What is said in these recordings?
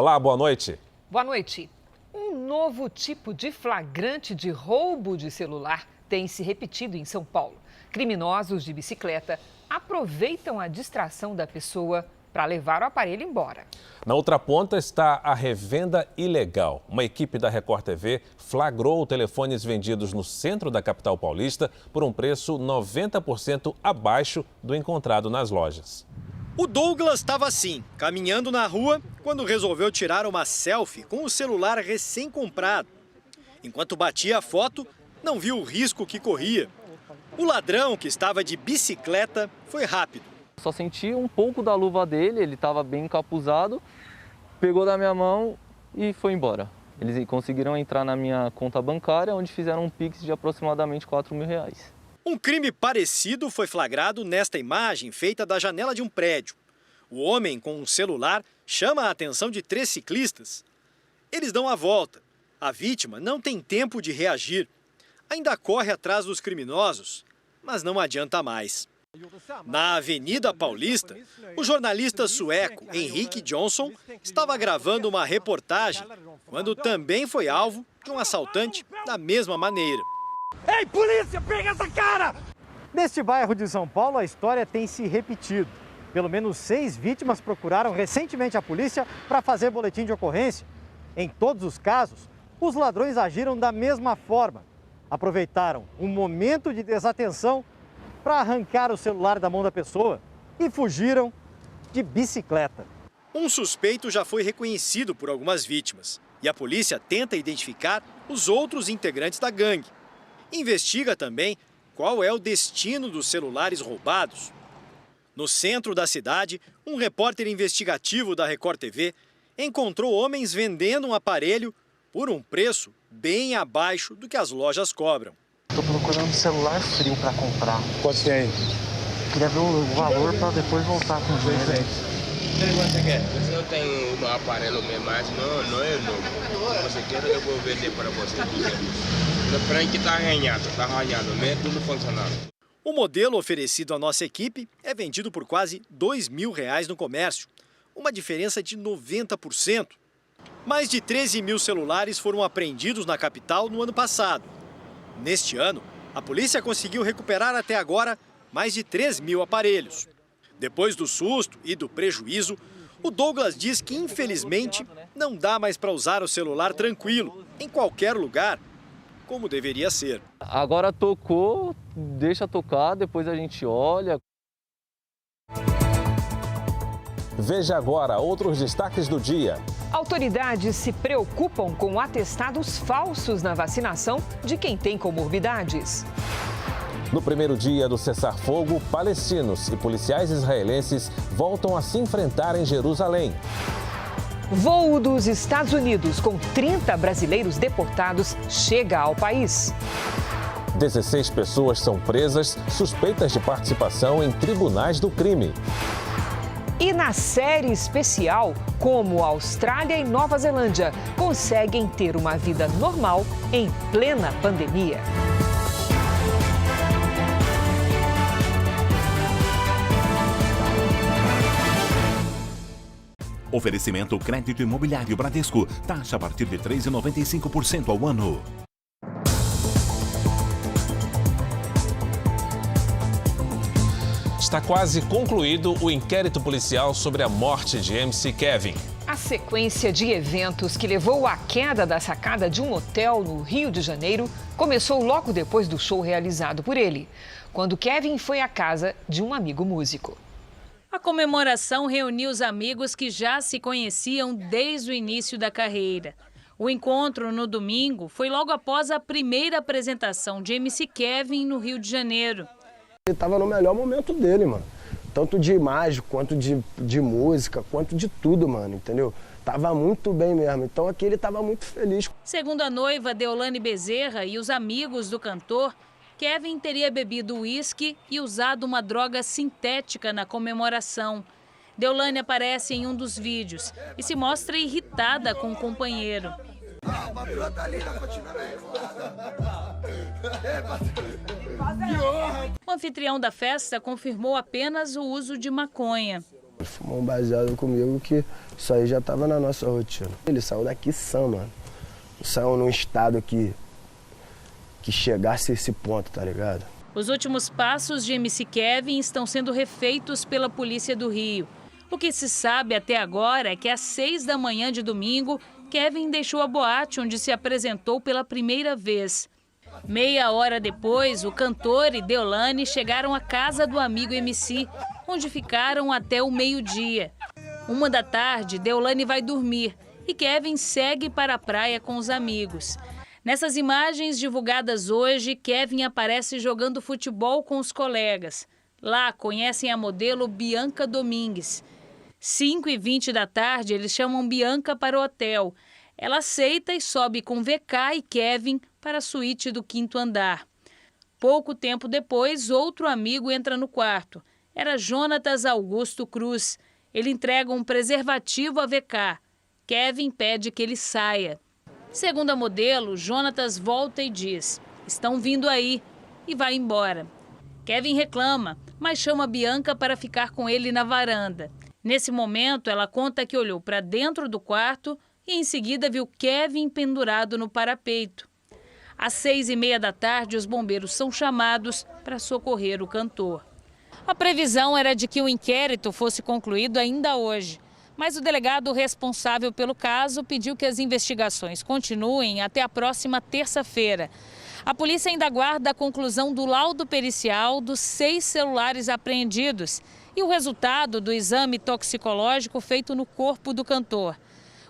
Olá, boa noite. Boa noite. Um novo tipo de flagrante de roubo de celular tem se repetido em São Paulo. Criminosos de bicicleta aproveitam a distração da pessoa para levar o aparelho embora. Na outra ponta está a revenda ilegal. Uma equipe da Record TV flagrou telefones vendidos no centro da capital paulista por um preço 90% abaixo do encontrado nas lojas. O Douglas estava assim, caminhando na rua, quando resolveu tirar uma selfie com o celular recém-comprado. Enquanto batia a foto, não viu o risco que corria. O ladrão, que estava de bicicleta, foi rápido. Só senti um pouco da luva dele, ele estava bem encapuzado, pegou da minha mão e foi embora. Eles conseguiram entrar na minha conta bancária, onde fizeram um Pix de aproximadamente R$4.000. Um crime parecido foi flagrado nesta imagem feita da janela de um prédio. O homem com um celular chama a atenção de 3 ciclistas. Eles dão a volta. A vítima não tem tempo de reagir. Ainda corre atrás dos criminosos, mas não adianta mais. Na Avenida Paulista, o jornalista sueco Henrik Johnson estava gravando uma reportagem quando também foi alvo de um assaltante da mesma maneira. Ei, polícia, pega essa cara! Neste bairro de São Paulo, a história tem se repetido. Pelo menos 6 vítimas procuraram recentemente a polícia para fazer boletim de ocorrência. Em todos os casos, os ladrões agiram da mesma forma. Aproveitaram um momento de desatenção para arrancar o celular da mão da pessoa e fugiram de bicicleta. Um suspeito já foi reconhecido por algumas vítimas e a polícia tenta identificar os outros integrantes da gangue. Investiga também qual é o destino dos celulares roubados. No centro da cidade, um repórter investigativo da Record TV encontrou homens vendendo um aparelho por um preço bem abaixo do que as lojas cobram. Estou procurando um celular frio para comprar. Quanto tem aí? Queria ver o valor para depois voltar com o dinheiro. O que você quer? Você não tem um aparelho mesmo, mas não é novo. Se você quer, eu vou vender para você. O frente está arranhado, mesmo tudo funcionando. O modelo oferecido à nossa equipe é vendido por quase R$2.000 no comércio, uma diferença de 90%. Mais de 13 mil celulares foram apreendidos na capital no ano passado. Neste ano, a polícia conseguiu recuperar até agora mais de 3 mil aparelhos. Depois do susto e do prejuízo, o Douglas diz que, infelizmente, não dá mais para usar o celular tranquilo, em qualquer lugar, como deveria ser. Agora tocou, deixa tocar, depois a gente olha. Veja agora outros destaques do dia. Autoridades se preocupam com atestados falsos na vacinação de quem tem comorbidades. No primeiro dia do cessar-fogo, palestinos e policiais israelenses voltam a se enfrentar em Jerusalém. Voo dos Estados Unidos com 30 brasileiros deportados chega ao país. 16 pessoas são presas, suspeitas de participação em tribunais do crime. E na série especial, como Austrália e Nova Zelândia conseguem ter uma vida normal em plena pandemia. Oferecimento Crédito Imobiliário Bradesco. Taxa a partir de 3,95% ao ano. Está quase concluído o inquérito policial sobre a morte de MC Kevin. A sequência de eventos que levou à queda da sacada de um hotel no Rio de Janeiro começou logo depois do show realizado por ele, quando Kevin foi à casa de um amigo músico. A comemoração reuniu os amigos que já se conheciam desde o início da carreira. O encontro no domingo foi logo após a primeira apresentação de MC Kevin no Rio de Janeiro. Ele estava no melhor momento dele, mano. Tanto de imagem, quanto de música, quanto de tudo, mano, entendeu? Tava muito bem mesmo, então aqui ele tava muito feliz. Segundo a noiva Deolane Bezerra e os amigos do cantor, Kevin teria bebido uísque e usado uma droga sintética na comemoração. Deolane aparece em um dos vídeos e se mostra irritada com o companheiro. O anfitrião da festa confirmou apenas o uso de maconha. fumou um baseado comigo que isso aí já tava na nossa rotina. Ele saiu daqui sã, mano. Saiu num estado que chegasse a esse ponto, tá ligado? Os últimos passos de MC Kevin estão sendo refeitos pela Polícia do Rio. O que se sabe até agora é que às 6 da manhã de domingo, Kevin deixou a boate onde se apresentou pela primeira vez. Meia hora depois, o cantor e Deolane chegaram à casa do amigo MC, onde ficaram até o meio-dia. 1 da tarde, Deolane vai dormir e Kevin segue para a praia com os amigos. Nessas imagens divulgadas hoje, Kevin aparece jogando futebol com os colegas. Lá conhecem a modelo Bianca Domingues. 5h20 da tarde, eles chamam Bianca para o hotel. Ela aceita e sobe com VK e Kevin para a suíte do 5º andar. Pouco tempo depois, outro amigo entra no quarto. Era Jonatas Augusto Cruz. Ele entrega um preservativo a VK. Kevin pede que ele saia. Segundo a modelo, Jonatas volta e diz: "Estão vindo aí", e vai embora. Kevin reclama, mas chama Bianca para ficar com ele na varanda. Nesse momento, ela conta que olhou para dentro do quarto e em seguida viu Kevin pendurado no parapeito. Às 6h30 da tarde, os bombeiros são chamados para socorrer o cantor. A previsão era de que o inquérito fosse concluído ainda hoje, mas o delegado responsável pelo caso pediu que as investigações continuem até a próxima terça-feira. A polícia ainda aguarda a conclusão do laudo pericial dos 6 celulares apreendidos e o resultado do exame toxicológico feito no corpo do cantor.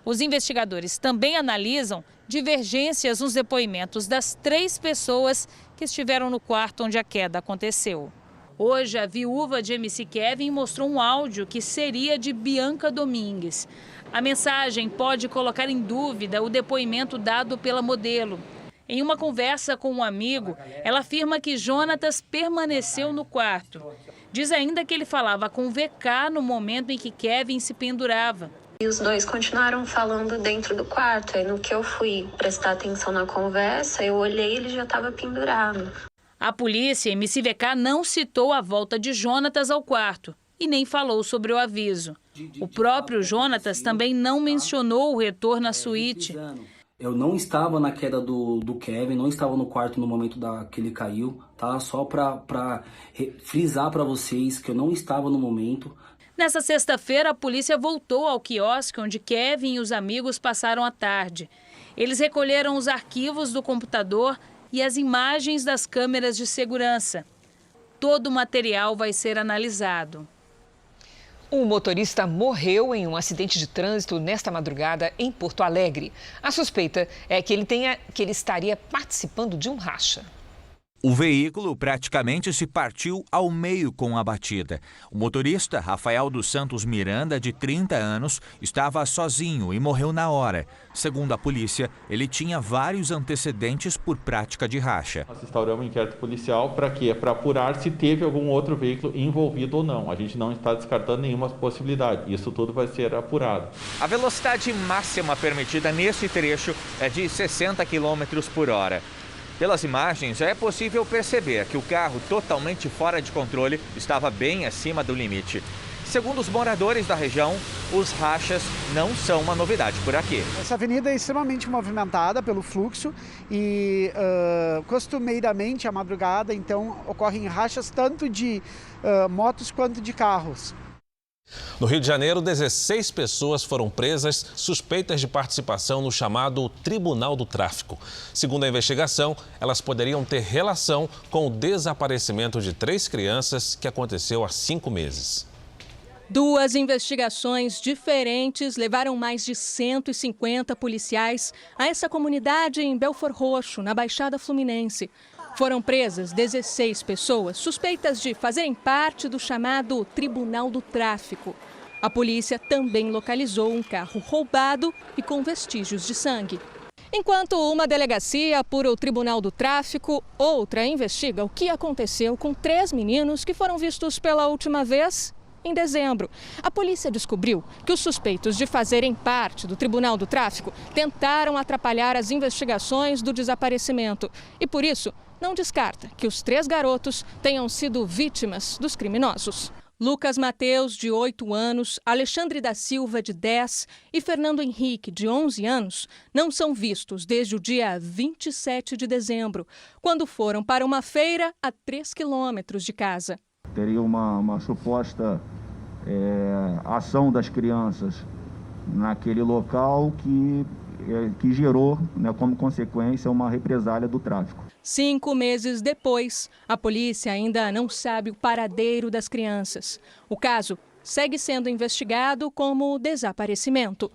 Os investigadores também analisam divergências nos depoimentos das 3 pessoas que estiveram no quarto onde a queda aconteceu. Hoje, a viúva de MC Kevin mostrou um áudio que seria de Bianca Domingues. A mensagem pode colocar em dúvida o depoimento dado pela modelo. Em uma conversa com um amigo, ela afirma que Jonatas permaneceu no quarto. Diz ainda que ele falava com VK no momento em que Kevin se pendurava. E os dois continuaram falando dentro do quarto. Aí no que eu fui prestar atenção na conversa, eu olhei e ele já estava pendurado. A polícia, MC VK, não citou a volta de Jonatas ao quarto e nem falou sobre o aviso. O próprio Jonatas também não mencionou o retorno à suíte. Eu não estava na queda do Kevin, não estava no quarto no momento que ele caiu, tá? Só para frisar para vocês que eu não estava no momento. Nessa sexta-feira, a polícia voltou ao quiosque onde Kevin e os amigos passaram a tarde. Eles recolheram os arquivos do computador e as imagens das câmeras de segurança. Todo o material vai ser analisado. Um motorista morreu em um acidente de trânsito nesta madrugada em Porto Alegre. A suspeita é que ele estaria participando de um racha. O veículo praticamente se partiu ao meio com a batida. O motorista, Rafael dos Santos Miranda, de 30 anos, estava sozinho e morreu na hora. Segundo a polícia, ele tinha vários antecedentes por prática de racha. Nós instauramos um inquérito policial para quê? Para apurar se teve algum outro veículo envolvido ou não. A gente não está descartando nenhuma possibilidade. Isso tudo vai ser apurado. A velocidade máxima permitida nesse trecho é de 60 km por hora. Pelas imagens, já é possível perceber que o carro, totalmente fora de controle, estava bem acima do limite. Segundo os moradores da região, os rachas não são uma novidade por aqui. Essa avenida é extremamente movimentada pelo fluxo e costumeiramente à madrugada, então, ocorrem rachas tanto de motos quanto de carros. No Rio de Janeiro, 16 pessoas foram presas suspeitas de participação no chamado Tribunal do Tráfico. Segundo a investigação, elas poderiam ter relação com o desaparecimento de 3 crianças que aconteceu há 5 meses. 2 investigações diferentes levaram mais de 150 policiais a essa comunidade em Belford Roxo, na Baixada Fluminense. Foram presas 16 pessoas suspeitas de fazerem parte do chamado Tribunal do Tráfico. A polícia também localizou um carro roubado e com vestígios de sangue. Enquanto uma delegacia apura o Tribunal do Tráfico, outra investiga o que aconteceu com 3 meninos que foram vistos pela última vez em dezembro. A polícia descobriu que os suspeitos de fazerem parte do Tribunal do Tráfico tentaram atrapalhar as investigações do desaparecimento e, por isso, não descarta que os 3 garotos tenham sido vítimas dos criminosos. Lucas Mateus, de 8 anos, Alexandre da Silva, de 10 e Fernando Henrique, de 11 anos, não são vistos desde o dia 27 de dezembro, quando foram para uma feira a 3 quilômetros de casa. Teria uma suposta ação das crianças naquele local que gerou, né, como consequência, uma represália do tráfico. 5 meses depois, a polícia ainda não sabe o paradeiro das crianças. O caso segue sendo investigado como desaparecimento.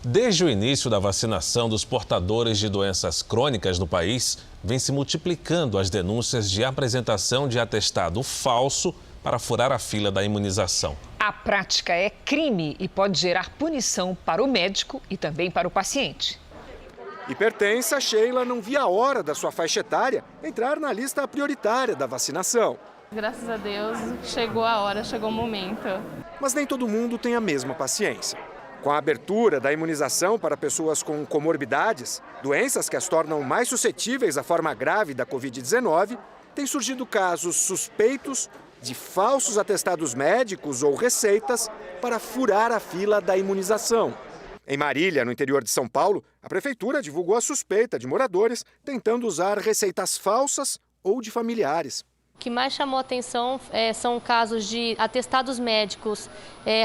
Desde o início da vacinação dos portadores de doenças crônicas no país, vem se multiplicando as denúncias de apresentação de atestado falso para furar a fila da imunização. A prática é crime e pode gerar punição para o médico e também para o paciente. Hipertensa, Sheila não via a hora da sua faixa etária entrar na lista prioritária da vacinação. Graças a Deus, chegou a hora, chegou o momento. Mas nem todo mundo tem a mesma paciência. Com a abertura da imunização para pessoas com comorbidades, doenças que as tornam mais suscetíveis à forma grave da Covid-19, tem surgido casos suspeitos de falsos atestados médicos ou receitas para furar a fila da imunização. Em Marília, no interior de São Paulo, a prefeitura divulgou a suspeita de moradores tentando usar receitas falsas ou de familiares. O que mais chamou a atenção são casos de atestados médicos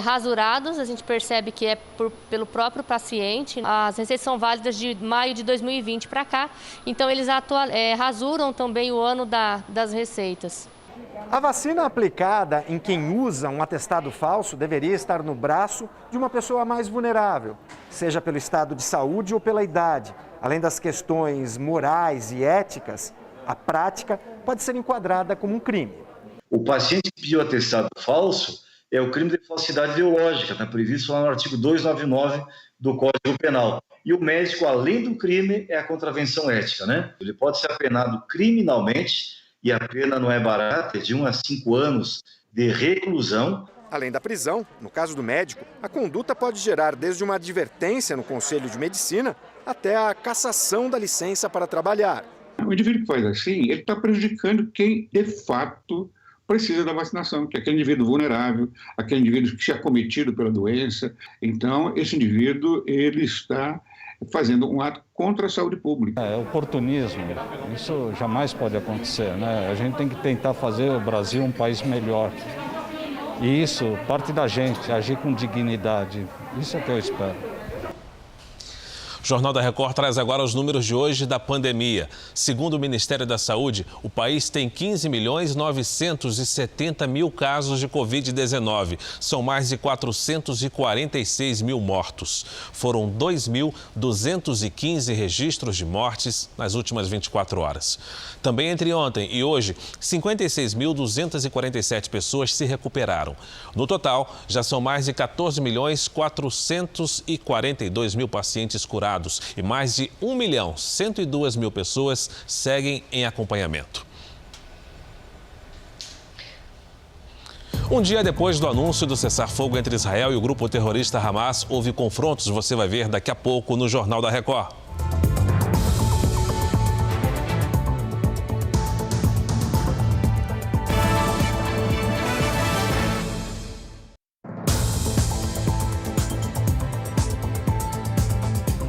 rasurados. A gente percebe que é pelo próprio paciente. As receitas são válidas de maio de 2020 para cá, então eles rasuram também o ano das receitas. A vacina aplicada em quem usa um atestado falso deveria estar no braço de uma pessoa mais vulnerável, seja pelo estado de saúde ou pela idade. Além das questões morais e éticas, a prática pode ser enquadrada como um crime. O paciente que pediu atestado falso é o crime de falsidade ideológica, está previsto lá no artigo 299 do Código Penal. E o médico, além do crime, é a contravenção ética, né? Ele pode ser apenado criminalmente, e a pena não é barata, é de 1 a 5 anos de reclusão. Além da prisão, no caso do médico, a conduta pode gerar desde uma advertência no Conselho de Medicina até a cassação da licença para trabalhar. O indivíduo que faz assim, ele está prejudicando quem, de fato, precisa da vacinação, que é aquele indivíduo vulnerável, aquele indivíduo que é acometido pela doença. Então, esse indivíduo, ele está fazendo um ato contra a saúde pública. É oportunismo, isso jamais pode acontecer, né? A gente tem que tentar fazer o Brasil um país melhor. E isso parte da gente, agir com dignidade. Isso é o que eu espero. O Jornal da Record traz agora os números de hoje da pandemia. Segundo o Ministério da Saúde, o país tem 15.970.000 casos de Covid-19. São mais de 446 mil mortos. Foram 2.215 registros de mortes nas últimas 24 horas. Também entre ontem e hoje, 56.247 pessoas se recuperaram. No total, já são mais de 14.442.000 pacientes curados e mais de 1.102.000 pessoas seguem em acompanhamento. Um dia depois do anúncio do cessar-fogo entre Israel e o grupo terrorista Hamas, houve confrontos. Você vai ver daqui a pouco no Jornal da Record.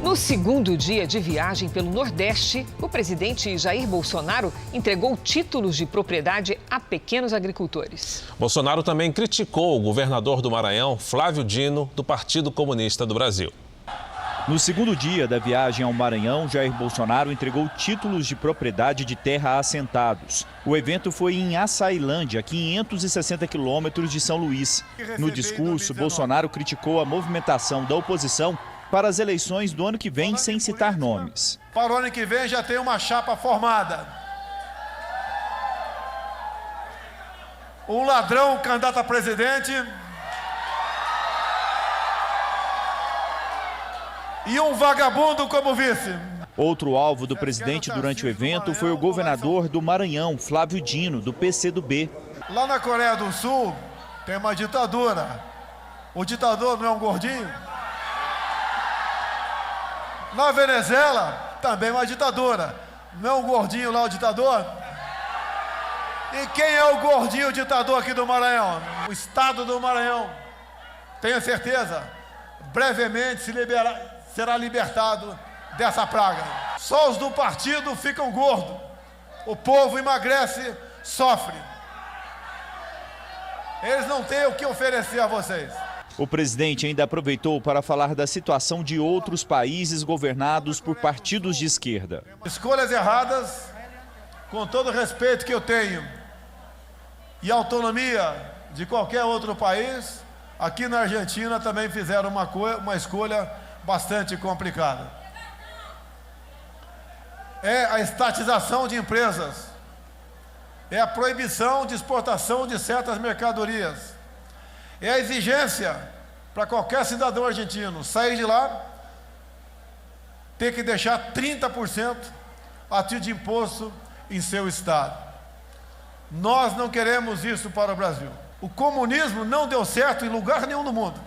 No segundo dia de viagem pelo Nordeste, o presidente Jair Bolsonaro entregou títulos de propriedade a pequenos agricultores. Bolsonaro também criticou o governador do Maranhão, Flávio Dino, do Partido Comunista do Brasil. No segundo dia da viagem ao Maranhão, Jair Bolsonaro entregou títulos de propriedade de terra a assentados. O evento foi em Açailândia, 560 quilômetros de São Luís. No discurso, Bolsonaro criticou a movimentação da oposição para as eleições do ano que vem, sem citar nomes. Para o ano que vem já tem uma chapa formada. Um ladrão candidato a presidente e um vagabundo como vice. Outro alvo do presidente durante o evento foi o governador do Maranhão, Flávio Dino, do PCdoB. Lá na Coreia do Sul tem uma ditadura. O ditador não é um gordinho? Na Venezuela, também uma ditadura. Não é um gordinho lá o ditador? E quem é o gordinho ditador aqui do Maranhão? O estado do Maranhão, tenho certeza, brevemente será libertado dessa praga. Só os do partido ficam gordos. O povo emagrece, sofre. Eles não têm o que oferecer a vocês. O presidente ainda aproveitou para falar da situação de outros países governados por partidos de esquerda. Escolhas erradas, com todo o respeito que eu tenho e autonomia de qualquer outro país, aqui na Argentina também fizeram uma escolha bastante complicada. É a estatização de empresas, é a proibição de exportação de certas mercadorias, é a exigência para qualquer cidadão argentino sair de lá, ter que deixar 30% a título de imposto em seu estado. Nós não queremos isso para o Brasil. O comunismo não deu certo em lugar nenhum do mundo.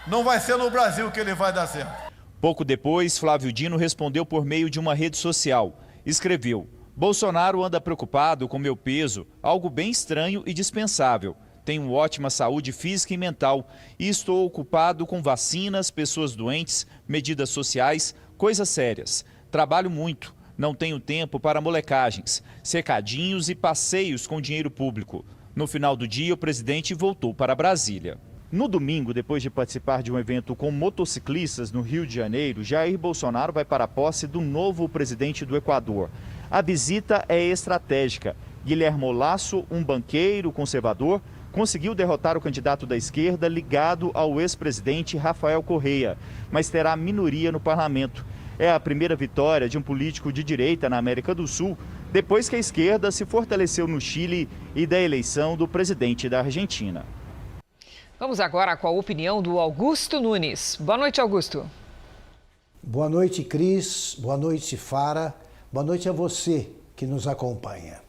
Não vai ser no Brasil que ele vai dar certo. Pouco depois, Flávio Dino respondeu por meio de uma rede social. Escreveu: Bolsonaro anda preocupado com meu peso, algo bem estranho e dispensável. Tenho ótima saúde física e mental e estou ocupado com vacinas, pessoas doentes, medidas sociais, coisas sérias. Trabalho muito, não tenho tempo para molecagens, cercadinhos e passeios com dinheiro público. No final do dia, o presidente voltou para Brasília. No domingo, depois de participar de um evento com motociclistas no Rio de Janeiro, Jair Bolsonaro vai para a posse do novo presidente do Equador. A visita é estratégica. Guilherme Lasso, um banqueiro conservador, conseguiu derrotar o candidato da esquerda ligado ao ex-presidente Rafael Correa, mas terá minoria no parlamento. É a primeira vitória de um político de direita na América do Sul, depois que a esquerda se fortaleceu no Chile e da eleição do presidente da Argentina. Vamos agora com a opinião do Augusto Nunes. Boa noite, Augusto. Boa noite, Cris. Boa noite, Fara. Boa noite a você que nos acompanha.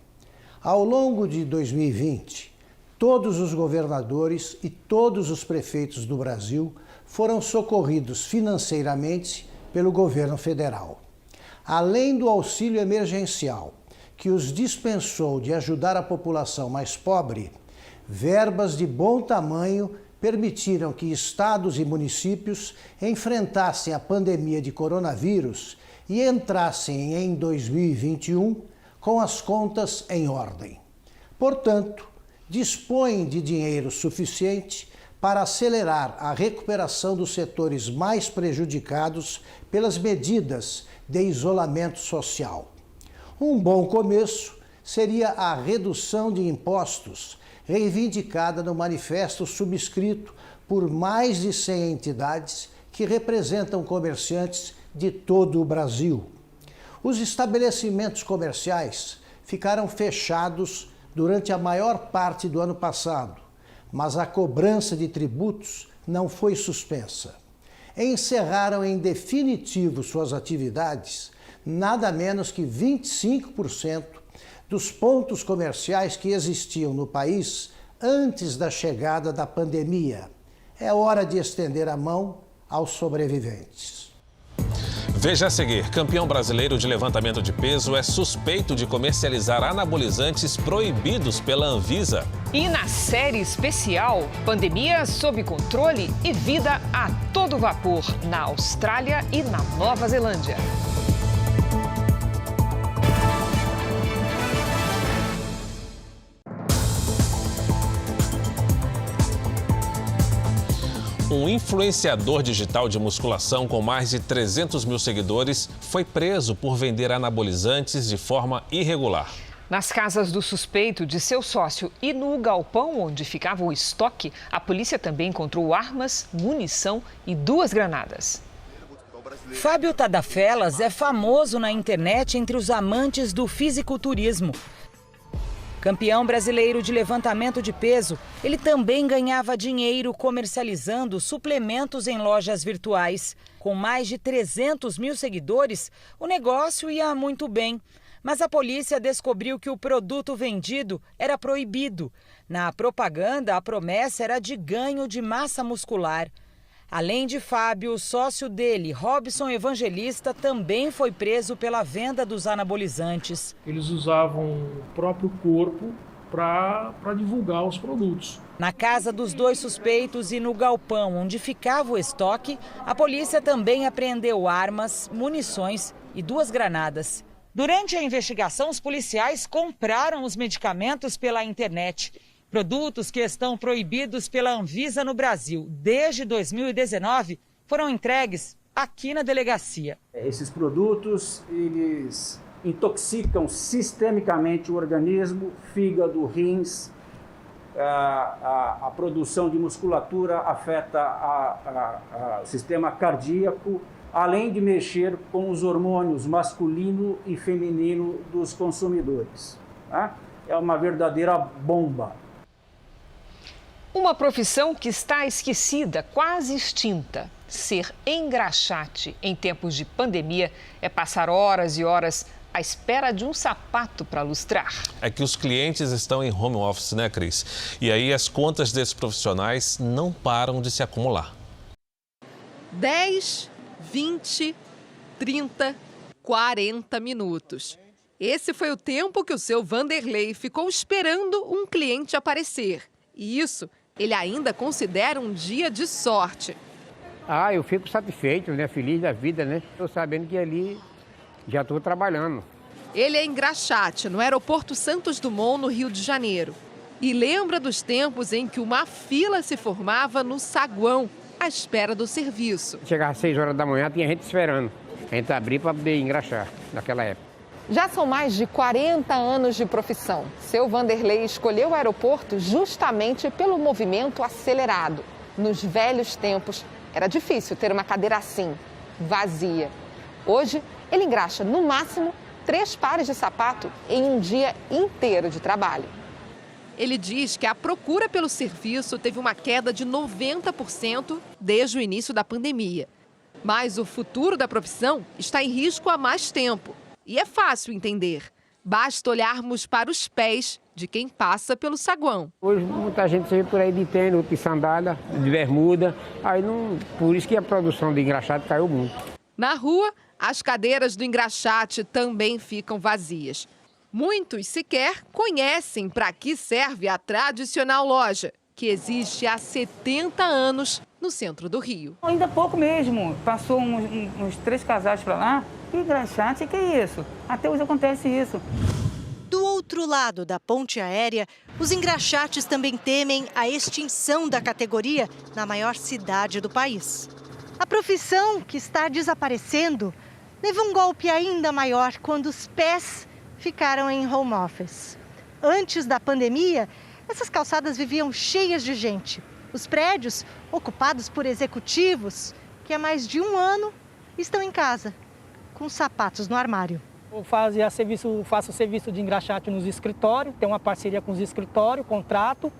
Ao longo de 2020, todos os governadores e todos os prefeitos do Brasil foram socorridos financeiramente pelo governo federal. Além do auxílio emergencial, que os dispensou de ajudar a população mais pobre, verbas de bom tamanho permitiram que estados e municípios enfrentassem a pandemia de coronavírus e entrassem em 2021 com as contas em ordem. Portanto, dispõem de dinheiro suficiente para acelerar a recuperação dos setores mais prejudicados pelas medidas de isolamento social. Um bom começo seria a redução de impostos, reivindicada no manifesto subscrito por mais de 100 entidades que representam comerciantes de todo o Brasil. Os estabelecimentos comerciais ficaram fechados durante a maior parte do ano passado, mas a cobrança de tributos não foi suspensa. Encerraram em definitivo suas atividades nada menos que 25% dos pontos comerciais que existiam no país antes da chegada da pandemia. É hora de estender a mão aos sobreviventes. Veja a seguir, campeão brasileiro de levantamento de peso é suspeito de comercializar anabolizantes proibidos pela Anvisa. E na série especial, pandemia sob controle e vida a todo vapor na Austrália e na Nova Zelândia. Um influenciador digital de musculação com mais de 300 mil seguidores foi preso por vender anabolizantes de forma irregular. Nas casas do suspeito, de seu sócio e no galpão onde ficava o estoque, a polícia também encontrou armas, munição e 2 granadas. Fábio Tadafelas é famoso na internet entre os amantes do fisiculturismo. Campeão brasileiro de levantamento de peso, ele também ganhava dinheiro comercializando suplementos em lojas virtuais. Com mais de 300 mil seguidores, o negócio ia muito bem. Mas a polícia descobriu que o produto vendido era proibido. Na propaganda, a promessa era de ganho de massa muscular. Além de Fábio, o sócio dele, Robson Evangelista, também foi preso pela venda dos anabolizantes. Eles usavam o próprio corpo para divulgar os produtos. Na casa dos dois suspeitos e no galpão onde ficava o estoque, a polícia também apreendeu armas, munições e 2 granadas. Durante a investigação, os policiais compraram os medicamentos pela internet. Produtos que estão proibidos pela Anvisa no Brasil desde 2019 foram entregues aqui na delegacia. Esses produtos, eles intoxicam sistemicamente o organismo, fígado, rins, a produção de musculatura afeta o sistema cardíaco, além de mexer com os hormônios masculino e feminino dos consumidores. Tá? É uma verdadeira bomba. Uma profissão que está esquecida, quase extinta. Ser engraxate em tempos de pandemia é passar horas e horas à espera de um sapato para lustrar. É que os clientes estão em home office, né, Cris? E aí as contas desses profissionais não param de se acumular. 10, 20, 30, 40 minutos. Esse foi o tempo que o seu Vanderlei ficou esperando um cliente aparecer. E isso ele ainda considera um dia de sorte. Eu fico satisfeito, né? Feliz da vida, né? Estou sabendo que ali já estou trabalhando. Ele é engraxate no aeroporto Santos Dumont, no Rio de Janeiro. E lembra dos tempos em que uma fila se formava no saguão, à espera do serviço. Chegava às 6 horas da manhã, tinha gente esperando. A gente abria para poder engraxar naquela época. Já são mais de 40 anos de profissão. Seu Vanderlei escolheu o aeroporto justamente pelo movimento acelerado. Nos velhos tempos, era difícil ter uma cadeira assim, vazia. Hoje, ele engraxa, no máximo, 3 pares de sapato em um dia inteiro de trabalho. Ele diz que a procura pelo serviço teve uma queda de 90% desde o início da pandemia. Mas o futuro da profissão está em risco há mais tempo. E é fácil entender. Basta olharmos para os pés de quem passa pelo saguão. Hoje muita gente se vê por aí de tênis, outro de sandália, de bermuda. Por isso que a produção de engraxate caiu muito. Na rua, as cadeiras do engraxate também ficam vazias. Muitos sequer conhecem para que serve a tradicional loja, que existe há 70 anos no centro do Rio. Ainda há pouco mesmo, passou uns 3 casais para lá. Engraxate, que é isso? Até hoje acontece isso. Do outro lado da ponte aérea, os engraxates também temem a extinção da categoria na maior cidade do país. A profissão que está desaparecendo levou um golpe ainda maior quando os pés ficaram em home office. Antes da pandemia, essas calçadas viviam cheias de gente. Os prédios, ocupados por executivos que há mais de um ano estão em casa, com sapatos no armário. Eu faço serviço de engraxate nos escritórios, tenho uma parceria com os escritórios, contrato,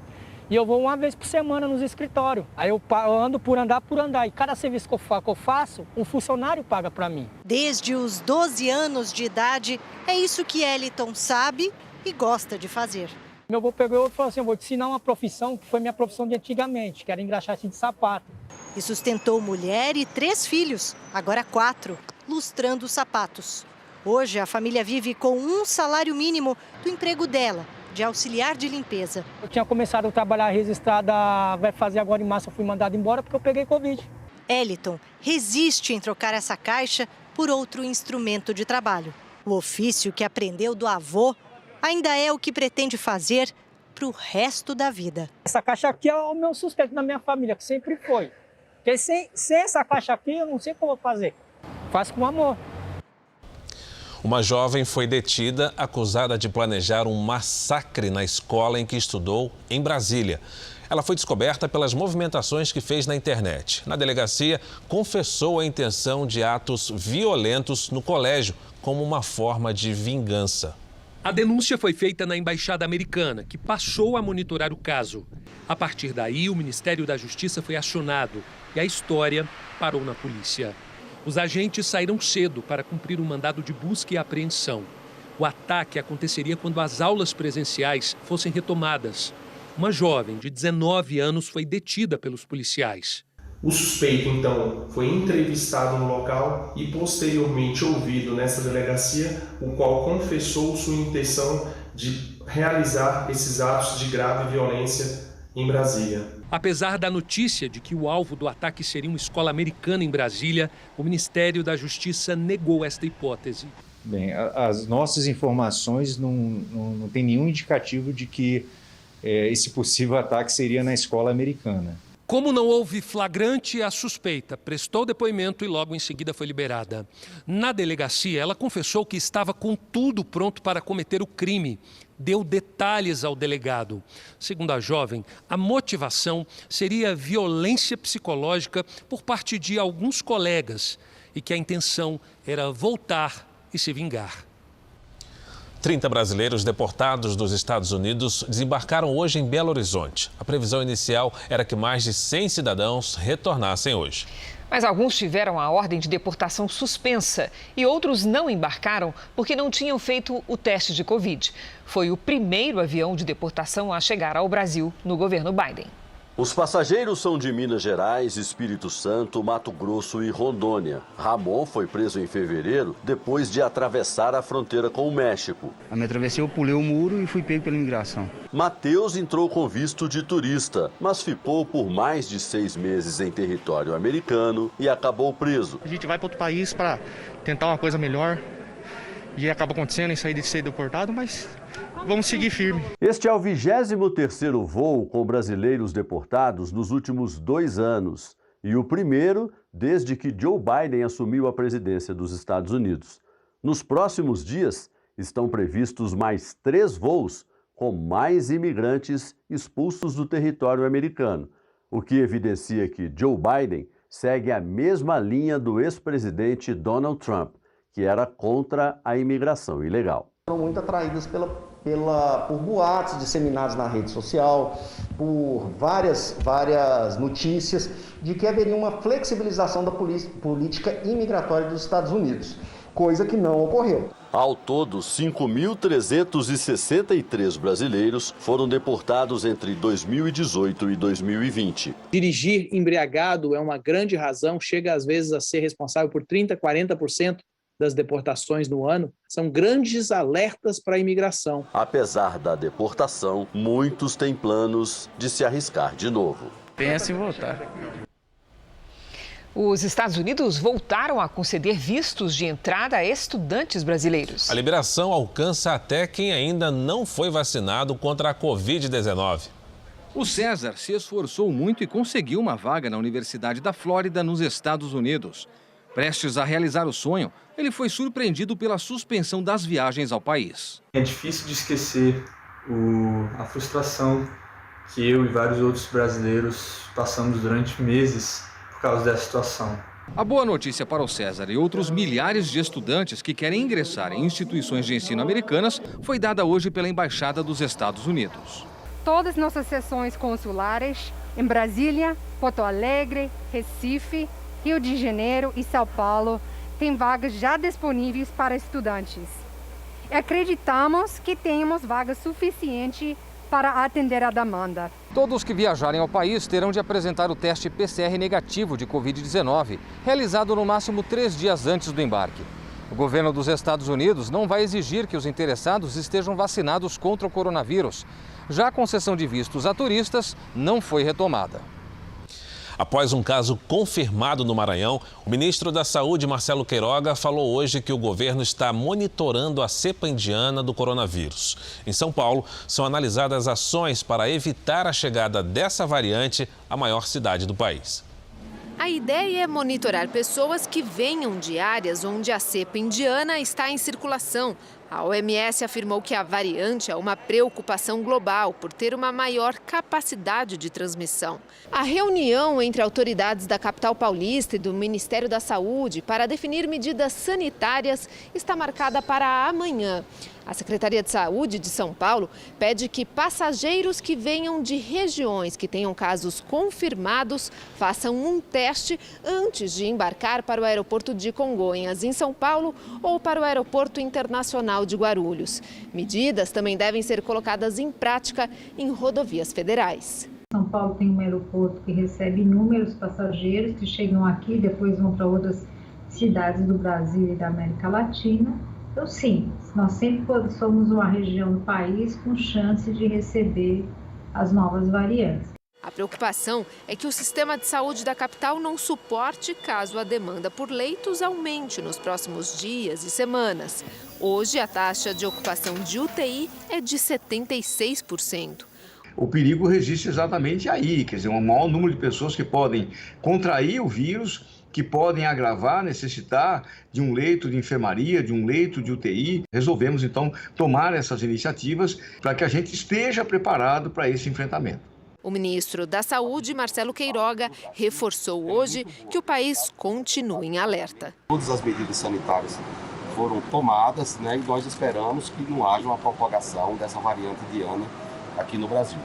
e eu vou uma vez por semana nos escritórios. Aí eu ando por andar. E cada serviço que eu faço, um funcionário paga para mim. Desde os 12 anos de idade, é isso que Eliton sabe e gosta de fazer. Meu avô pegou e falou assim, eu vou te ensinar uma profissão que foi minha profissão de antigamente, que era engraxate de sapato. E sustentou mulher e 3 filhos, agora 4, lustrando os sapatos. Hoje, a família vive com um salário mínimo do emprego dela, de auxiliar de limpeza. Eu tinha começado a trabalhar registrada, vai fazer agora em março, eu fui mandado embora porque eu peguei Covid. Eliton resiste em trocar essa caixa por outro instrumento de trabalho. O ofício que aprendeu do avô ainda é o que pretende fazer para o resto da vida. Essa caixa aqui é o meu sustento na minha família, que sempre foi. Porque sem essa caixa aqui, eu não sei o que eu vou fazer. Faço com amor. Uma jovem foi detida acusada de planejar um massacre na escola em que estudou, em Brasília. Ela foi descoberta pelas movimentações que fez na internet. Na delegacia, confessou a intenção de atos violentos no colégio como uma forma de vingança. A denúncia foi feita na Embaixada Americana, que passou a monitorar o caso. A partir daí, o Ministério da Justiça foi acionado e a história parou na polícia. Os agentes saíram cedo para cumprir um mandado de busca e apreensão. O ataque aconteceria quando as aulas presenciais fossem retomadas. Uma jovem de 19 anos foi detida pelos policiais. O suspeito, então, foi entrevistado no local e posteriormente ouvido nessa delegacia, o qual confessou sua intenção de realizar esses atos de grave violência em Brasília. Apesar da notícia de que o alvo do ataque seria uma escola americana em Brasília, o Ministério da Justiça negou esta hipótese. Bem, as nossas informações não tem nenhum indicativo de que esse possível ataque seria na escola americana. Como não houve flagrante, a suspeita prestou depoimento e logo em seguida foi liberada. Na delegacia, ela confessou que estava com tudo pronto para cometer o crime. Deu detalhes ao delegado. Segundo a jovem, a motivação seria violência psicológica por parte de alguns colegas e que a intenção era voltar e se vingar. 30 brasileiros deportados dos Estados Unidos desembarcaram hoje em Belo Horizonte. A previsão inicial era que mais de 100 cidadãos retornassem hoje. Mas alguns tiveram a ordem de deportação suspensa e outros não embarcaram porque não tinham feito o teste de Covid. Foi o primeiro avião de deportação a chegar ao Brasil no governo Biden. Os passageiros são de Minas Gerais, Espírito Santo, Mato Grosso e Rondônia. Ramon foi preso em fevereiro depois de atravessar a fronteira com o México. A minha travessia, eu pulei o muro e fui pego pela imigração. Matheus entrou com visto de turista, mas ficou por mais de 6 meses em território americano e acabou preso. A gente vai para outro país para tentar uma coisa melhor e acaba acontecendo isso aí de ser deportado, mas vamos seguir firme. Este é o 23º voo com brasileiros deportados nos últimos 2 anos e o primeiro desde que Joe Biden assumiu a presidência dos Estados Unidos. Nos próximos dias estão previstos mais 3 voos com mais imigrantes expulsos do território americano, o que evidencia que Joe Biden segue a mesma linha do ex-presidente Donald Trump, que era contra a imigração ilegal. Foram muito atraídas por boatos disseminados na rede social, por várias notícias de que haveria uma flexibilização da política imigratória dos Estados Unidos, coisa que não ocorreu. Ao todo, 5.363 brasileiros foram deportados entre 2018 e 2020. Dirigir embriagado é uma grande razão, chega às vezes a ser responsável por 30%, 40% das deportações no ano, são grandes alertas para a imigração. Apesar da deportação, muitos têm planos de se arriscar de novo. Pensa em voltar. Os Estados Unidos voltaram a conceder vistos de entrada a estudantes brasileiros. A liberação alcança até quem ainda não foi vacinado contra a Covid-19. O César se esforçou muito e conseguiu uma vaga na Universidade da Flórida, nos Estados Unidos. Prestes a realizar o sonho, ele foi surpreendido pela suspensão das viagens ao país. É difícil de esquecer a frustração que eu e vários outros brasileiros passamos durante meses por causa dessa situação. A boa notícia para o César e outros milhares de estudantes que querem ingressar em instituições de ensino americanas foi dada hoje pela Embaixada dos Estados Unidos. Todas nossas seções consulares em Brasília, Porto Alegre, Recife, Rio de Janeiro e São Paulo têm vagas já disponíveis para estudantes. Acreditamos que temos vagas suficientes para atender a demanda. Todos que viajarem ao país terão de apresentar o teste PCR negativo de Covid-19, realizado no máximo 3 dias antes do embarque. O governo dos Estados Unidos não vai exigir que os interessados estejam vacinados contra o coronavírus. Já a concessão de vistos a turistas não foi retomada. Após um caso confirmado no Maranhão, o ministro da Saúde, Marcelo Queiroga, falou hoje que o governo está monitorando a cepa indiana do coronavírus. Em São Paulo, são analisadas ações para evitar a chegada dessa variante à maior cidade do país. A ideia é monitorar pessoas que venham de áreas onde a cepa indiana está em circulação. A OMS afirmou que a variante é uma preocupação global por ter uma maior capacidade de transmissão. A reunião entre autoridades da capital paulista e do Ministério da Saúde para definir medidas sanitárias está marcada para amanhã. A Secretaria de Saúde de São Paulo pede que passageiros que venham de regiões que tenham casos confirmados façam um teste antes de embarcar para o aeroporto de Congonhas, em São Paulo, ou para o aeroporto internacional de Guarulhos. Medidas também devem ser colocadas em prática em rodovias federais. São Paulo tem um aeroporto que recebe inúmeros passageiros que chegam aqui e depois vão para outras cidades do Brasil e da América Latina. Então, sim, nós sempre somos uma região do país com chance de receber as novas variantes. A preocupação é que o sistema de saúde da capital não suporte caso a demanda por leitos aumente nos próximos dias e semanas. Hoje, a taxa de ocupação de UTI é de 76%. O perigo resiste exatamente aí, quer dizer, um maior número de pessoas que podem contrair o vírus, que podem agravar, necessitar de um leito de enfermaria, de um leito de UTI. Resolvemos, então, tomar essas iniciativas para que a gente esteja preparado para esse enfrentamento. O ministro da Saúde, Marcelo Queiroga, reforçou hoje que o país continua em alerta. Todas as medidas sanitárias foram tomadas, e nós esperamos que não haja uma propagação dessa variante indiana aqui no Brasil.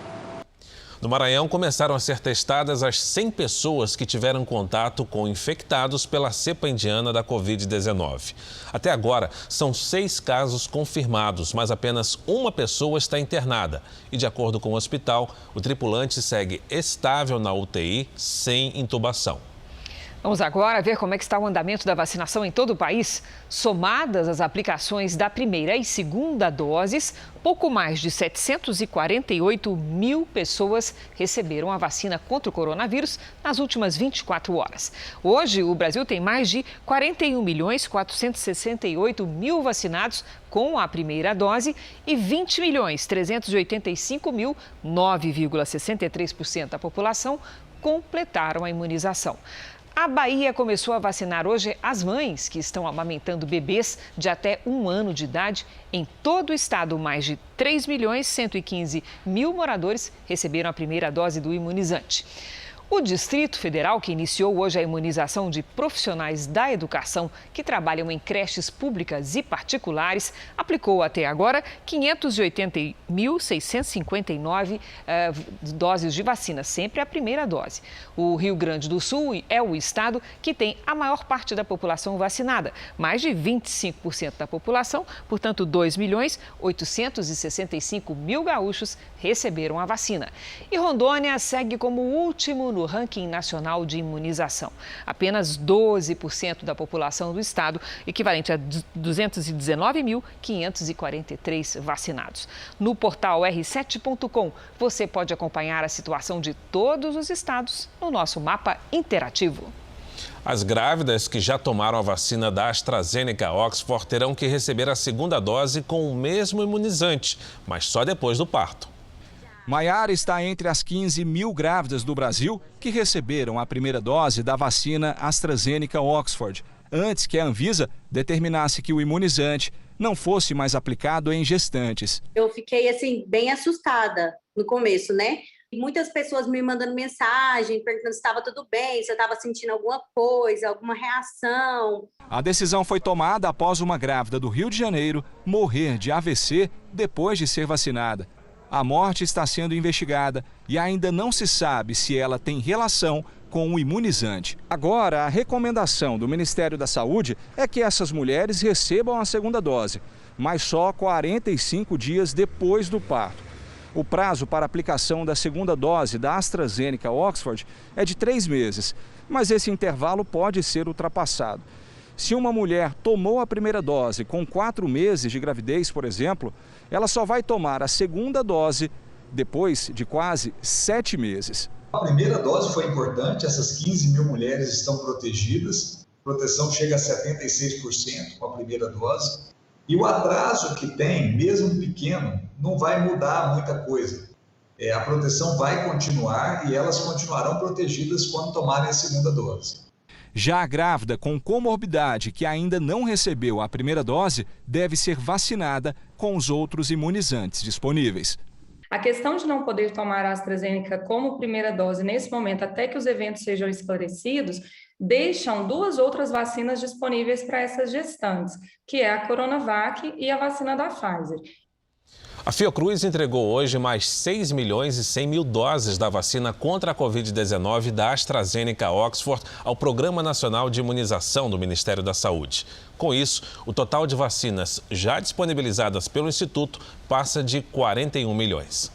No Maranhão, começaram a ser testadas as 100 pessoas que tiveram contato com infectados pela cepa indiana da Covid-19. Até agora, são 6 casos confirmados, mas apenas uma pessoa está internada. E, de acordo com o hospital, o tripulante segue estável na UTI, sem intubação. Vamos agora ver como é que está o andamento da vacinação em todo o país. Somadas as aplicações da primeira e segunda doses, pouco mais de 748 mil pessoas receberam a vacina contra o coronavírus nas últimas 24 horas. Hoje, o Brasil tem mais de 41.468.000 vacinados com a primeira dose e 20.385.000, 9,63% da população, completaram a imunização. A Bahia começou a vacinar hoje as mães que estão amamentando bebês de até 1 ano de idade. Em todo o estado, mais de 3.115.000 moradores receberam a primeira dose do imunizante. O Distrito Federal, que iniciou hoje a imunização de profissionais da educação que trabalham em creches públicas e particulares, aplicou até agora 580.659 doses de vacina, sempre a primeira dose. O Rio Grande do Sul é o estado que tem a maior parte da população vacinada, mais de 25% da população, portanto 2.865.000 gaúchos receberam a vacina. E Rondônia segue como o último no ranking nacional de imunização. Apenas 12% da população do estado, equivalente a 219.543 vacinados. No portal r7.com, você pode acompanhar a situação de todos os estados no nosso mapa interativo. As grávidas que já tomaram a vacina da AstraZeneca Oxford terão que receber a segunda dose com o mesmo imunizante, mas só depois do parto. Maiara está entre as 15.000 grávidas do Brasil que receberam a primeira dose da vacina AstraZeneca Oxford, antes que a Anvisa determinasse que o imunizante não fosse mais aplicado em gestantes. Eu fiquei assim bem assustada no começo, né? E muitas pessoas me mandando mensagem, perguntando se estava tudo bem, se eu estava sentindo alguma coisa, alguma reação. A decisão foi tomada após uma grávida do Rio de Janeiro morrer de AVC depois de ser vacinada. A morte está sendo investigada e ainda não se sabe se ela tem relação com o imunizante. Agora, a recomendação do Ministério da Saúde é que essas mulheres recebam a segunda dose, mas só 45 dias depois do parto. O prazo para aplicação da segunda dose da AstraZeneca Oxford é de 3 meses, mas esse intervalo pode ser ultrapassado. Se uma mulher tomou a primeira dose com 4 meses de gravidez, por exemplo, ela só vai tomar a segunda dose depois de quase 7 meses. A primeira dose foi importante, essas 15.000 mulheres estão protegidas, a proteção chega a 76% com a primeira dose. E o atraso que tem, mesmo pequeno, não vai mudar muita coisa. A proteção vai continuar e elas continuarão protegidas quando tomarem a segunda dose. Já a grávida com comorbidade que ainda não recebeu a primeira dose deve ser vacinada com os outros imunizantes disponíveis. A questão de não poder tomar a AstraZeneca como primeira dose nesse momento, até que os eventos sejam esclarecidos, deixam 2 outras vacinas disponíveis para essas gestantes, que é a Coronavac e a vacina da Pfizer. A Fiocruz entregou hoje mais 6.100.000 doses da vacina contra a Covid-19 da AstraZeneca Oxford ao Programa Nacional de Imunização do Ministério da Saúde. Com isso, o total de vacinas já disponibilizadas pelo Instituto passa de 41 milhões.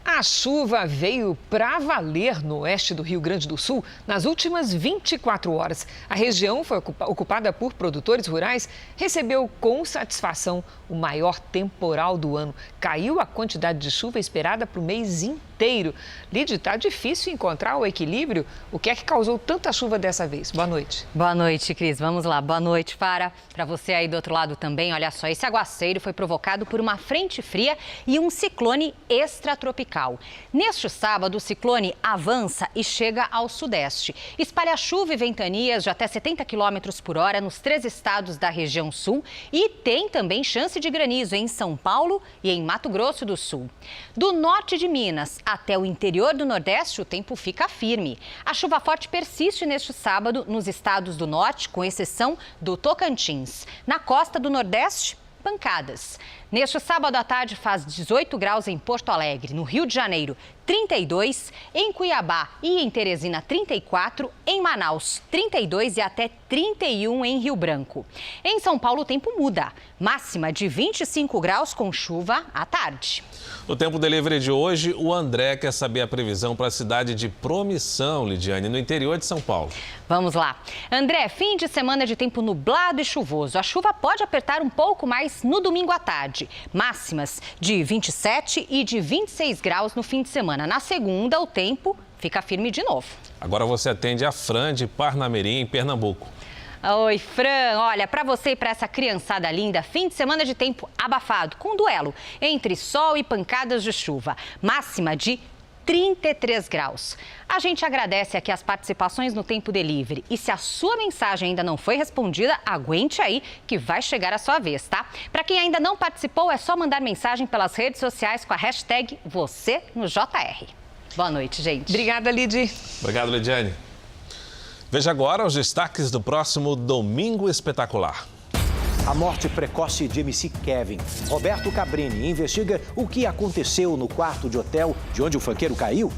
A A chuva veio para valer no oeste do Rio Grande do Sul nas últimas 24 horas. A região foi ocupada por produtores rurais, recebeu com satisfação o maior temporal do ano. Caiu a quantidade de chuva esperada para o mês inteiro. Lídia, está difícil encontrar o equilíbrio. O que é que causou tanta chuva dessa vez? Boa noite. Boa noite, Cris. Vamos lá. Boa noite, Para você aí do outro lado também. Olha só, esse aguaceiro foi provocado por uma frente fria e um ciclone extratropical. Neste sábado, o ciclone avança e chega ao sudeste. Espalha chuva e ventanias de até 70 km por hora nos 3 estados da região sul e tem também chance de granizo em São Paulo e em Mato Grosso do Sul. Do norte de Minas até o interior do Nordeste, o tempo fica firme. A chuva forte persiste neste sábado nos estados do norte, com exceção do Tocantins. Na costa do Nordeste, pancadas. Neste sábado à tarde faz 18 graus em Porto Alegre, no Rio de Janeiro, 32, em Cuiabá e em Teresina, 34, em Manaus, 32 e até 31 em Rio Branco. Em São Paulo, o tempo muda, máxima de 25 graus com chuva à tarde. No Tempo Delivery de hoje, o André quer saber a previsão para a cidade de Promissão, Lidiane, no interior de São Paulo. Vamos lá. André, fim de semana de tempo nublado e chuvoso. A chuva pode apertar um pouco mais no domingo à tarde. Máximas de 27 e de 26 graus no fim de semana. Na segunda, o tempo fica firme de novo. Agora você atende a Fran de Parnamirim, em Pernambuco. Oi, Fran. Olha, para você e para essa criançada linda, fim de semana de tempo abafado, com duelo entre sol e pancadas de chuva. Máxima de 33 graus. A gente agradece aqui as participações no Tempo Delivery. E se a sua mensagem ainda não foi respondida, aguente aí que vai chegar a sua vez, tá? Para quem ainda não participou, é só mandar mensagem pelas redes sociais com a hashtag #VocêNoJR. Boa noite, gente. Obrigada, Lidy. Obrigado, Lidiane. Veja agora os destaques do próximo Domingo Espetacular. A morte precoce de MC Kevin. Roberto Cabrini investiga o que aconteceu no quarto de hotel de onde o funkeiro caiu.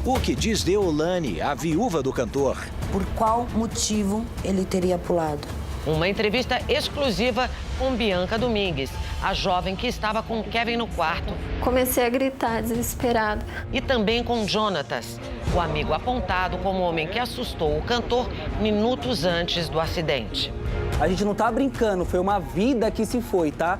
O que diz Deolane, a viúva do cantor. Por qual motivo ele teria pulado? Uma entrevista exclusiva com Bianca Domingues, a jovem que estava com Kevin no quarto. Comecei a gritar, desesperada. E também com Jonatas, o amigo apontado como o homem que assustou o cantor minutos antes do acidente. A gente não tá brincando, foi uma vida que se foi, tá?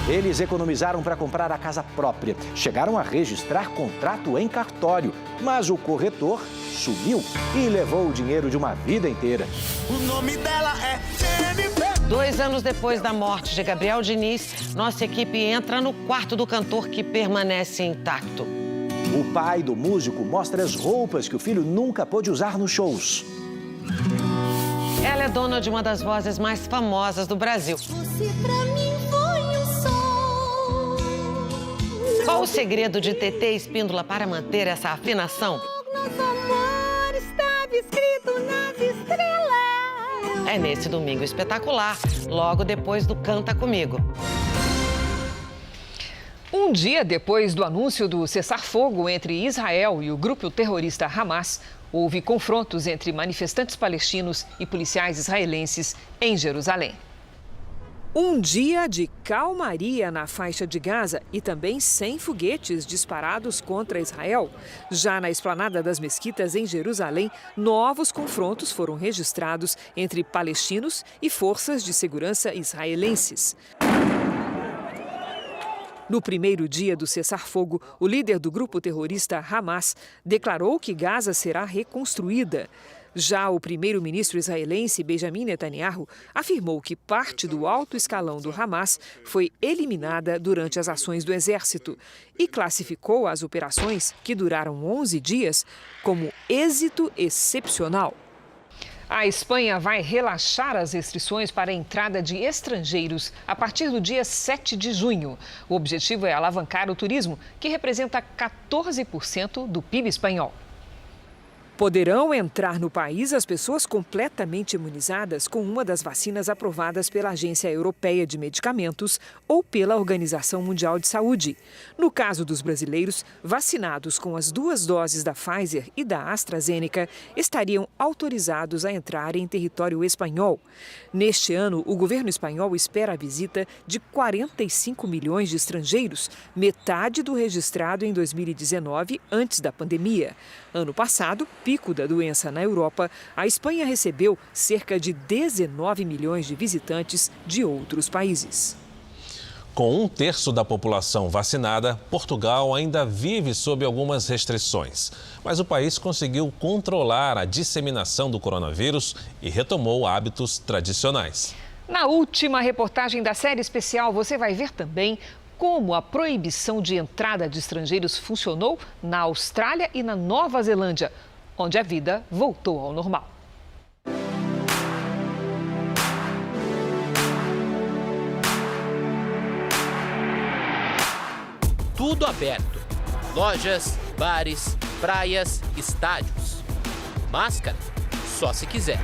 Eles economizaram para comprar a casa própria. Chegaram a registrar contrato em cartório, mas o corretor sumiu e levou o dinheiro de uma vida inteira. O nome dela é Jennifer. 2 anos depois da morte de Gabriel Diniz, nossa equipe entra no quarto do cantor que permanece intacto. O pai do músico mostra as roupas que o filho nunca pôde usar nos shows. Ela é dona de uma das vozes mais famosas do Brasil. Você pra mim foi um sol. Qual o segredo de Tetê Espíndola para manter essa afinação? Nosso amor estava escrito nas estrelas. É nesse Domingo Espetacular, logo depois do Canta Comigo. Um dia depois do anúncio do cessar-fogo entre Israel e o grupo terrorista Hamas, houve confrontos entre manifestantes palestinos e policiais israelenses em Jerusalém. Um dia de calmaria na faixa de Gaza e também sem foguetes disparados contra Israel. Já na esplanada das mesquitas em Jerusalém, novos confrontos foram registrados entre palestinos e forças de segurança israelenses. No primeiro dia do cessar-fogo, o líder do grupo terrorista Hamas declarou que Gaza será reconstruída. Já o primeiro-ministro israelense Benjamin Netanyahu afirmou que parte do alto escalão do Hamas foi eliminada durante as ações do exército e classificou as operações, que duraram 11 dias, como êxito excepcional. A Espanha vai relaxar as restrições para a entrada de estrangeiros a partir do dia 7 de junho. O objetivo é alavancar o turismo, que representa 14% do PIB espanhol. Poderão entrar no país as pessoas completamente imunizadas com uma das vacinas aprovadas pela Agência Europeia de Medicamentos ou pela Organização Mundial de Saúde. No caso dos brasileiros, vacinados com as 2 doses da Pfizer e da AstraZeneca, estariam autorizados a entrar em território espanhol. Neste ano, o governo espanhol espera a visita de 45 milhões de estrangeiros, metade do registrado em 2019, antes da pandemia. Ano passado, pico da doença na Europa, a Espanha recebeu cerca de 19 milhões de visitantes de outros países. Com 1/3 da população vacinada, Portugal ainda vive sob algumas restrições. Mas o país conseguiu controlar a disseminação do coronavírus e retomou hábitos tradicionais. Na última reportagem da série especial, você vai ver também como a proibição de entrada de estrangeiros funcionou na Austrália e na Nova Zelândia, onde a vida voltou ao normal. Tudo aberto. Lojas, bares, praias, estádios. Máscara, só se quiser.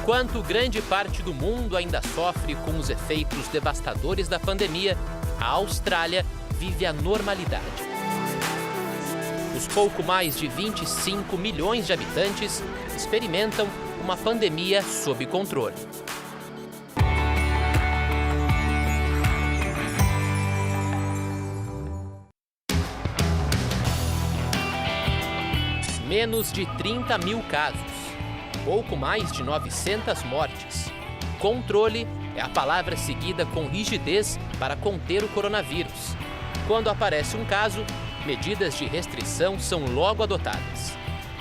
Enquanto grande parte do mundo ainda sofre com os efeitos devastadores da pandemia, a Austrália vive a normalidade. Os pouco mais de 25 milhões de habitantes experimentam uma pandemia sob controle. Menos de 30 mil casos, pouco mais de 900 mortes. Controle é a palavra seguida com rigidez para conter o coronavírus. Quando aparece um caso, medidas de restrição são logo adotadas.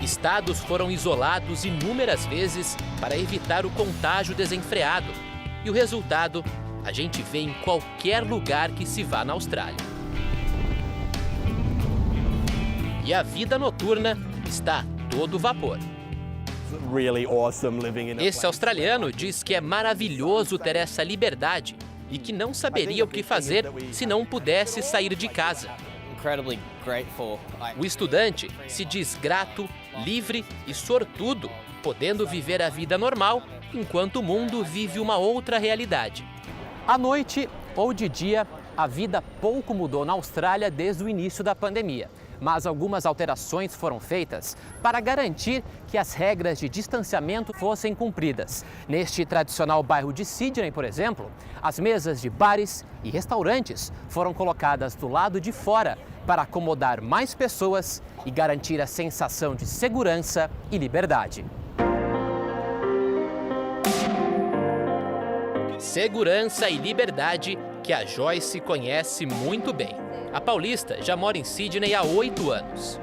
Estados foram isolados inúmeras vezes para evitar o contágio desenfreado. E o resultado a gente vê em qualquer lugar que se vá na Austrália. E a vida noturna está a todo vapor. Esse australiano diz que é maravilhoso ter essa liberdade e que não saberia o que fazer se não pudesse sair de casa. O estudante se diz grato, livre e sortudo, podendo viver a vida normal enquanto o mundo vive uma outra realidade. À noite ou de dia, a vida pouco mudou na Austrália desde o início da pandemia. Mas algumas alterações foram feitas para garantir que as regras de distanciamento fossem cumpridas. Neste tradicional bairro de Sydney, por exemplo, as mesas de bares e restaurantes foram colocadas do lado de fora para acomodar mais pessoas e garantir a sensação de segurança e liberdade. Segurança e liberdade que a Joyce conhece muito bem. A paulista já mora em Sydney há 8 anos.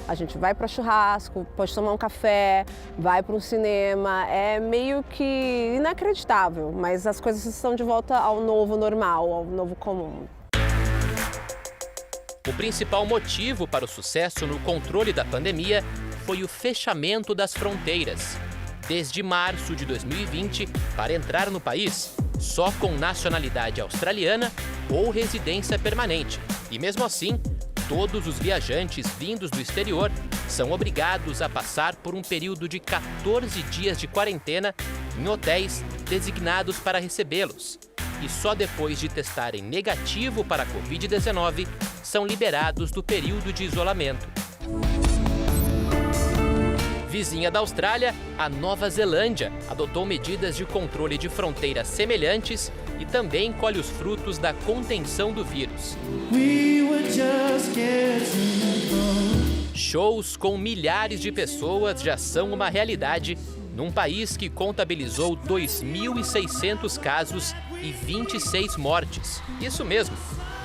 A gente vai para churrasco, pode tomar um café, vai para um cinema. É meio que inacreditável, mas as coisas estão de volta ao novo normal, ao novo comum. O principal motivo para o sucesso no controle da pandemia foi o fechamento das fronteiras. Desde março de 2020, para entrar no país, só com nacionalidade australiana ou residência permanente. E mesmo assim, todos os viajantes vindos do exterior são obrigados a passar por um período de 14 dias de quarentena em hotéis designados para recebê-los. E só depois de testarem negativo para a Covid-19 são liberados do período de isolamento. Vizinha da Austrália, a Nova Zelândia adotou medidas de controle de fronteiras semelhantes e também colhe os frutos da contenção do vírus. Shows com milhares de pessoas já são uma realidade num país que contabilizou 2.600 casos e 26 mortes. Isso mesmo,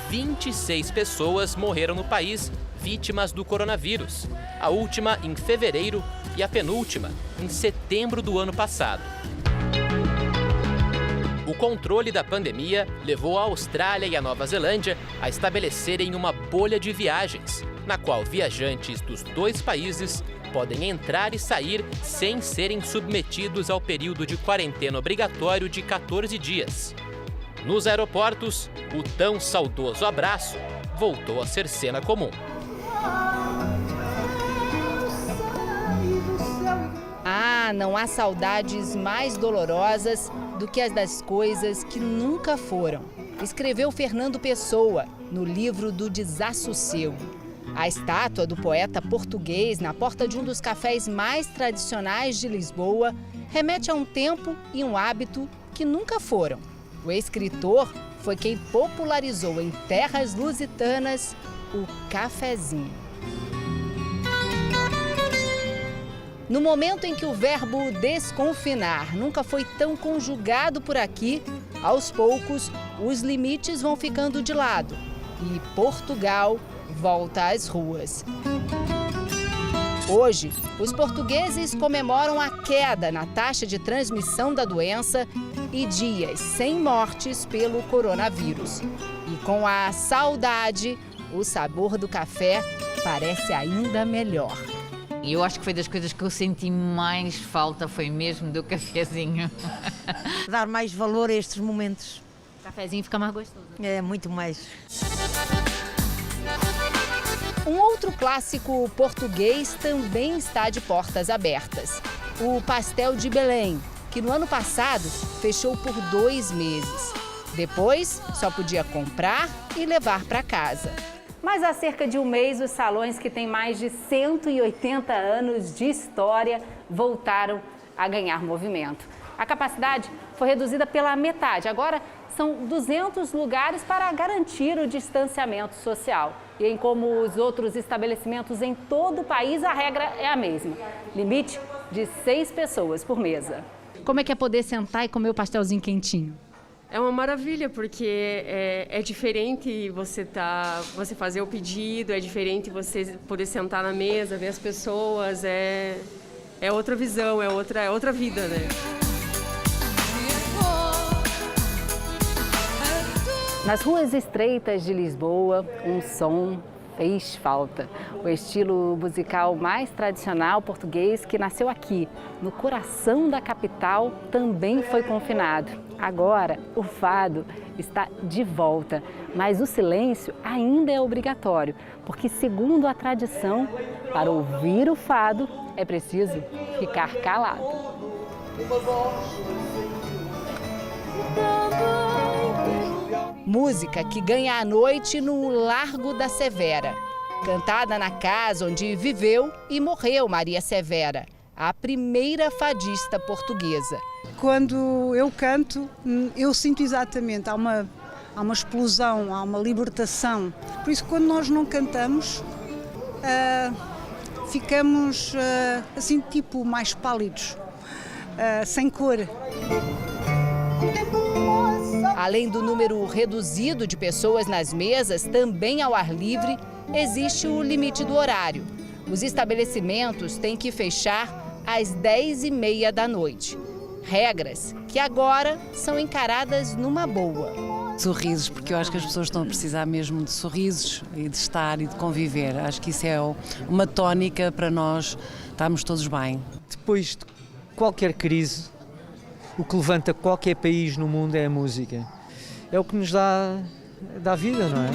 26 pessoas morreram no país vítimas do coronavírus. A última em fevereiro e a penúltima em setembro do ano passado. O controle da pandemia levou a Austrália e a Nova Zelândia a estabelecerem uma bolha de viagens, na qual viajantes dos dois países podem entrar e sair sem serem submetidos ao período de quarentena obrigatório de 14 dias. Nos aeroportos, o tão saudoso abraço voltou a ser cena comum. Ah, não há saudades mais dolorosas do que as das coisas que nunca foram. Escreveu Fernando Pessoa no livro do Desassossego. A estátua do poeta português na porta de um dos cafés mais tradicionais de Lisboa remete a um tempo e um hábito que nunca foram. O escritor foi quem popularizou em terras lusitanas o cafezinho. No momento em que o verbo desconfinar nunca foi tão conjugado por aqui, aos poucos os limites vão ficando de lado e Portugal volta às ruas. Hoje, os portugueses comemoram a queda na taxa de transmissão da doença e dias sem mortes pelo coronavírus. E com a saudade, o sabor do café parece ainda melhor. E eu acho que foi das coisas que eu senti mais falta, foi mesmo do cafezinho. Dar mais valor a estes momentos. O cafezinho fica mais gostoso. É, muito mais. Um outro clássico português também está de portas abertas. O pastel de Belém, que no ano passado fechou por 2 meses. Depois, só podia comprar e levar para casa. Mas há cerca de um mês, os salões que têm mais de 180 anos de história voltaram a ganhar movimento. A capacidade foi reduzida pela metade. Agora, são 200 lugares para garantir o distanciamento social. E em como os outros estabelecimentos em todo o país, a regra é a mesma. Limite de 6 pessoas por mesa. Como é que é poder sentar e comer o pastelzinho quentinho? É uma maravilha, porque é diferente você fazer o pedido, é diferente você poder sentar na mesa, ver as pessoas, é outra visão, é outra vida, né? Nas ruas estreitas de Lisboa, um som fez falta. O estilo musical mais tradicional português que nasceu aqui, no coração da capital, também foi confinado. Agora, o fado está de volta, mas o silêncio ainda é obrigatório, porque, segundo a tradição, para ouvir o fado é preciso ficar calado. Música que ganha a noite no Largo da Severa, cantada na casa onde viveu e morreu Maria Severa, a primeira fadista portuguesa. Quando eu canto, eu sinto exatamente, há uma explosão, há uma libertação. Por isso, quando nós não cantamos, ficamos assim, tipo, mais pálidos, sem cor. Além do número reduzido de pessoas nas mesas, também ao ar livre, existe o limite do horário. Os estabelecimentos têm que fechar às 10h30 da noite. Regras que agora são encaradas numa boa. Sorrisos, porque eu acho que as pessoas estão a precisar mesmo de sorrisos e de estar e de conviver. Acho que isso é uma tónica para nós estarmos todos bem. Depois de qualquer crise, o que levanta qualquer país no mundo é a música. É o que nos dá vida, não é?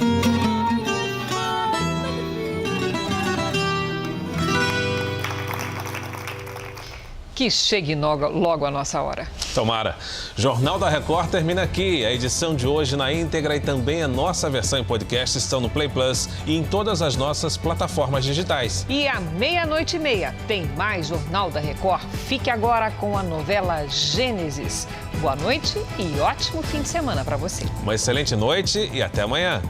Que chegue logo a nossa hora. Tomara. Jornal da Record termina aqui. A edição de hoje na íntegra e também a nossa versão em podcast estão no Play Plus e em todas as nossas plataformas digitais. E à 00:30 tem mais Jornal da Record. Fique agora com a novela Gênesis. Boa noite e ótimo fim de semana para você. Uma excelente noite e até amanhã.